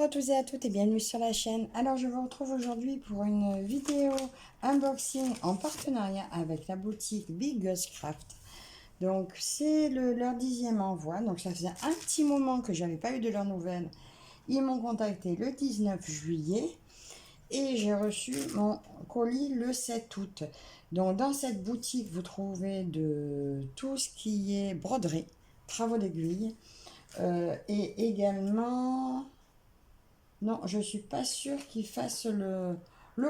à tous et à toutes et bienvenue sur la chaîne. Alors je vous retrouve aujourd'hui pour une vidéo unboxing en partenariat avec la boutique Biggest Craft. Donc c'est leur 10e envoi, donc ça faisait un petit moment que j'avais pas eu de leurs nouvelles. Ils m'ont contacté le 19 juillet et j'ai reçu mon colis le 7 août. Donc dans cette boutique vous trouvez de tout ce qui est broderie, travaux d'aiguille et également... Non, je ne suis pas sûre qu'ils fassent le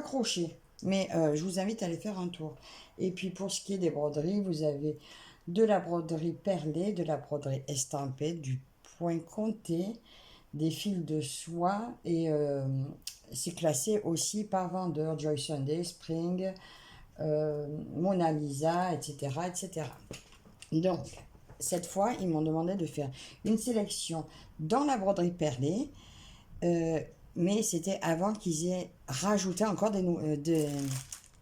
crochet. Mais je vous invite à aller faire un tour. Et puis pour ce qui est des broderies, vous avez de la broderie perlée, de la broderie estampée, du point compté, des fils de soie. Et c'est classé aussi par vendeur. Joy Sunday, Spring, Mona Lisa, etc., etc. Donc, cette fois, ils m'ont demandé de faire une sélection dans la broderie perlée. Euh, mais c'était avant qu'ils aient rajouté encore des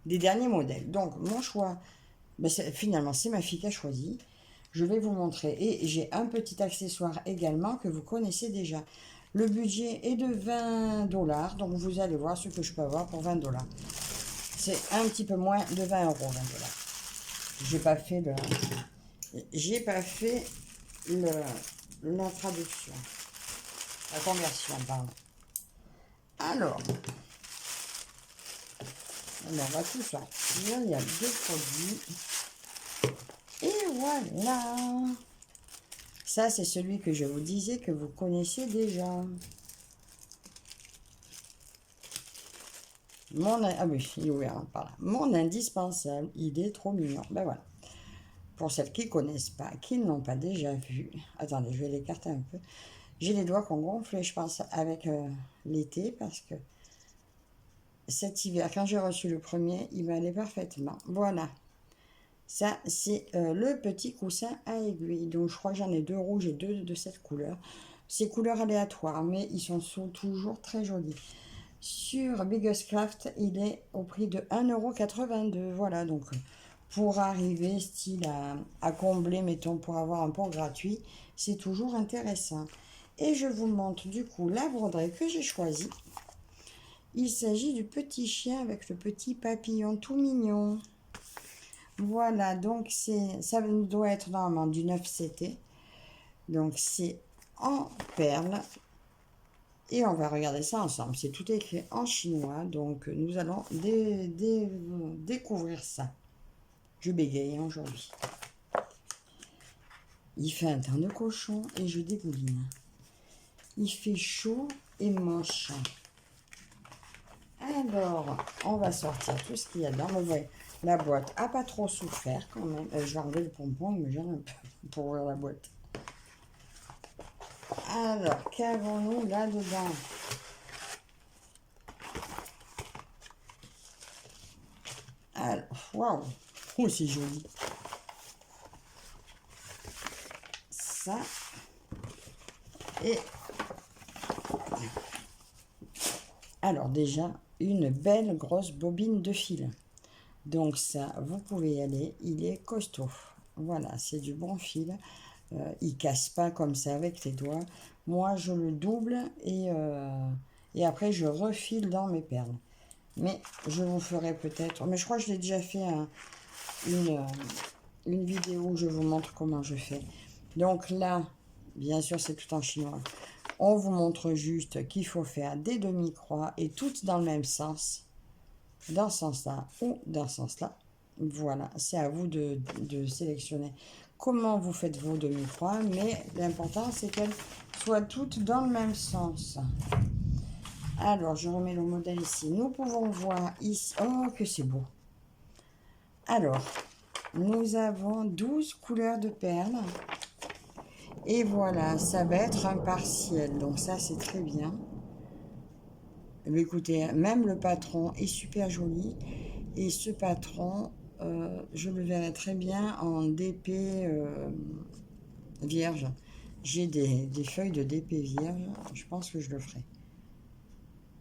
derniers modèles. Donc, mon choix, ben finalement, c'est ma fille qui a choisi. Je vais vous montrer. Et j'ai un petit accessoire également que vous connaissez déjà. Le budget est de 20 $. Donc, vous allez voir ce que je peux avoir pour 20 $. C'est un petit peu moins de 20 €, 20 $. J'ai pas fait la traduction. La conversion, pardon. Alors, on va tout sortir. Il y a deux produits. Et voilà. Ça, c'est celui que je vous disais que vous connaissez déjà. Ah oui, il est ouvert par là. Mon indispensable. Il est trop mignon. Ben voilà. Pour celles qui ne connaissent pas, qui ne l'ont pas déjà vu. Attendez, je vais l'écarter un peu. J'ai les doigts qui ont gonflé, je pense, avec l'été, parce que cet hiver, quand j'ai reçu le premier, il m'allait parfaitement. Voilà. Ça, c'est le petit coussin à aiguille. Donc, je crois que j'en ai deux rouges et deux de cette couleur. C'est couleurs aléatoires, mais ils sont toujours très jolis. Sur Biggest Craft, il est au prix de 1,82 €. Voilà, donc pour arriver style à combler, mettons, pour avoir un port gratuit, c'est toujours intéressant. Et je vous montre du coup la broderie que j'ai choisie. Il s'agit du petit chien avec le petit papillon tout mignon. Voilà, donc ça doit être normalement du 9CT. Donc c'est en perles. Et on va regarder ça ensemble. C'est tout écrit en chinois. Donc nous allons découvrir ça. Je bégaye aujourd'hui. Il fait un temps de cochon et je dégouline. Il fait chaud et moche. Alors, on va sortir tout ce qu'il y a dedans. Vous voyez, la boîte a pas trop souffert quand même. Je vais enlever le pompon, mais j'en ai un peu pour ouvrir la boîte. Alors, qu'avons-nous là-dedans? Alors, waouh! Oh, c'est joli. Ça. Et alors déjà, une belle grosse bobine de fil. Donc ça, vous pouvez y aller, il est costaud. Voilà, c'est du bon fil. Il casse pas comme ça avec les doigts. Moi, je le double et après, je refile dans mes perles. Mais je vous ferai peut-être... Mais je crois que je l'ai déjà fait une vidéo où je vous montre comment je fais. Donc là, bien sûr, c'est tout en chinois. On vous montre juste qu'il faut faire des demi-croix et toutes dans le même sens. Dans ce sens-là ou dans ce sens-là. Voilà, c'est à vous de sélectionner comment vous faites vos demi-croix. Mais l'important, c'est qu'elles soient toutes dans le même sens. Alors, je remets le modèle ici. Nous pouvons voir ici... Oh, que c'est beau! Alors, nous avons 12 couleurs de perles. Et voilà, ça va être un partiel. Donc ça, c'est très bien. Mais écoutez, même le patron est super joli. Et ce patron, je le verrai très bien en DP vierge. J'ai des feuilles de DP vierge. Je pense que je le ferai.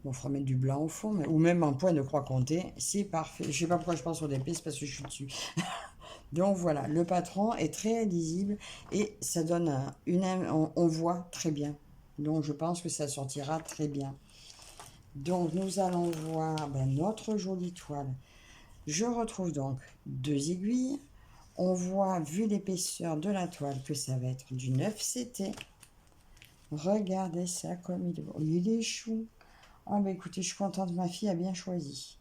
Bon, il faudra mettre du blanc au fond. Mais, ou même en point de croix comptée. C'est parfait. Je ne sais pas pourquoi je pense au DP, c'est parce que je suis dessus. Donc voilà, le patron est très lisible et ça donne on voit très bien. Donc, je pense que ça sortira très bien. Donc, nous allons voir notre jolie toile. Je retrouve donc 2 aiguilles. On voit, vu l'épaisseur de la toile, que ça va être du 9 CT. Regardez ça comme il est chou. Oh, écoutez, je suis contente, ma fille a bien choisi.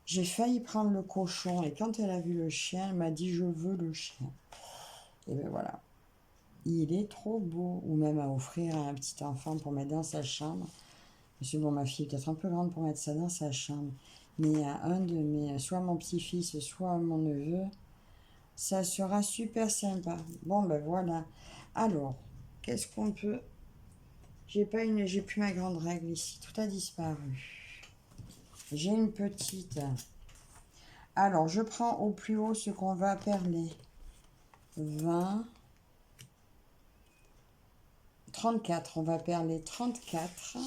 J'ai failli prendre le cochon, et quand elle a vu le chien, elle m'a dit « je veux le chien ». Et bien voilà. Il est trop beau. Ou même à offrir à un petit enfant pour mettre dans sa chambre. Parce que bon, ma fille est peut-être un peu grande pour mettre ça dans sa chambre. Mais à un de mes, soit mon petit-fils, soit mon neveu, ça sera super sympa. Bon, ben voilà. Alors, qu'est-ce qu'on peut... J'ai plus ma grande règle ici. Tout a disparu. J'ai une petite. Alors, je prends au plus haut ce qu'on va perler. 20. 34. On va perler 34.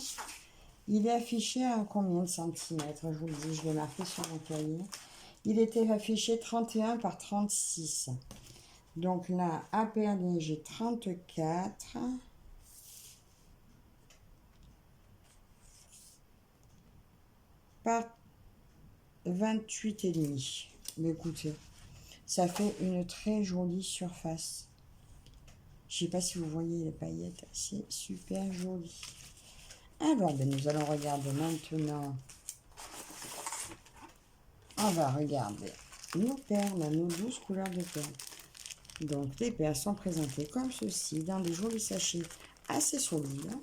Il est affiché à combien de centimètres? Je vous le dis, je l'ai marqué sur mon cahier. Il était affiché 31 par 36. Donc là, à perler, j'ai 34. Par 28,5. Mais écoutez, ça fait une très jolie surface. Je ne sais pas si vous voyez les paillettes, c'est super joli. Alors, nous allons regarder maintenant. On va regarder nos perles, nos 12 couleurs de perles. Donc, les perles sont présentées comme ceci, dans des jolis sachets assez solides.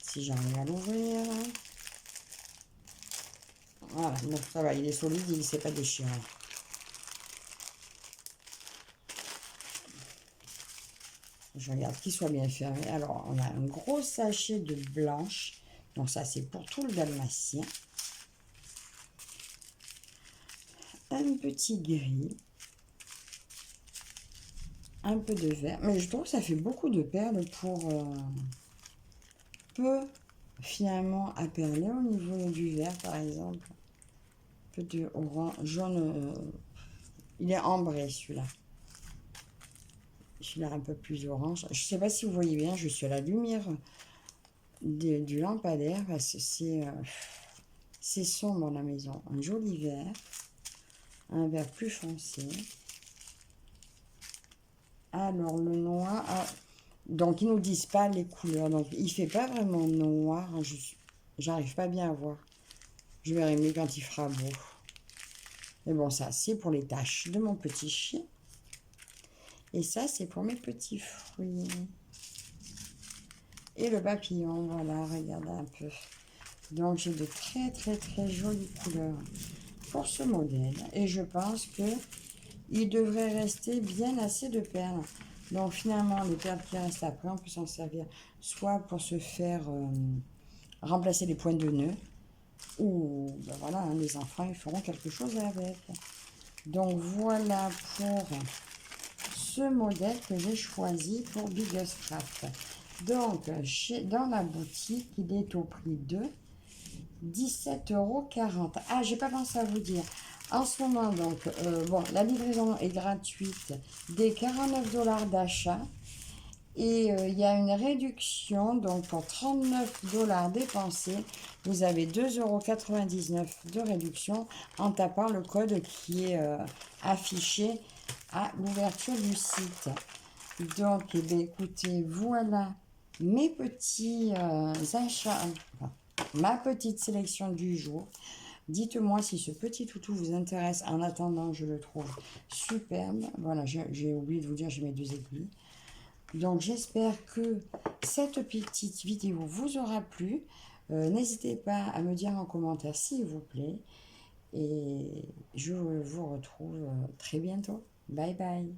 Si j'arrive à l'ouvrir. Voilà, donc ça va, il est solide, il ne s'est pas déchiré. Je regarde qu'il soit bien fermé. Alors, on a un gros sachet de blanche. Donc ça, c'est pour tout le dalmatien. Un petit gris. Un peu de vert. Mais je trouve que ça fait beaucoup de perles pour peu, finalement, à perler au niveau du vert, par exemple. Un peu de orange, jaune. Il est ambré, celui-là. Celui-là, un peu plus orange. Je ne sais pas si vous voyez bien, je suis à la lumière du lampadaire parce que c'est sombre dans la maison. Un joli vert, un vert plus foncé. Alors le noir, donc ils nous disent pas les couleurs, donc il fait pas vraiment noir. J'arrive pas bien à voir. Je verrai mieux quand il fera beau. Mais bon, ça c'est pour les taches de mon petit chien. Et ça c'est pour mes petits fruits. Et le papillon, voilà, regardez un peu. Donc j'ai de très très très jolies couleurs pour ce modèle. Et je pense que il devrait rester bien assez de perles. Donc finalement, les perles qui restent après, on peut s'en servir soit pour se faire remplacer les points de nœud, ou ben voilà, hein, les enfants ils feront quelque chose avec. Donc voilà pour ce modèle que j'ai choisi pour Biggest Craft. Donc, dans la boutique, il est au prix de 17,40 €. Ah, j'ai pas pensé à vous dire. En ce moment, donc, bon, la livraison est gratuite dès 49 $ d'achat. Et il y a une réduction, donc pour 39 $ dépensés, vous avez 2,99 € de réduction en tapant le code qui est affiché à l'ouverture du site. Donc, eh bien, écoutez, voilà mes petits achats, enfin, ma petite sélection du jour. Dites-moi si ce petit toutou vous intéresse. En attendant, je le trouve superbe. Voilà, j'ai oublié de vous dire, j'ai mes 2 aiguilles. Donc, j'espère que cette petite vidéo vous aura plu. N'hésitez pas à me dire en commentaire s'il vous plaît. Et je vous retrouve très bientôt. Bye bye.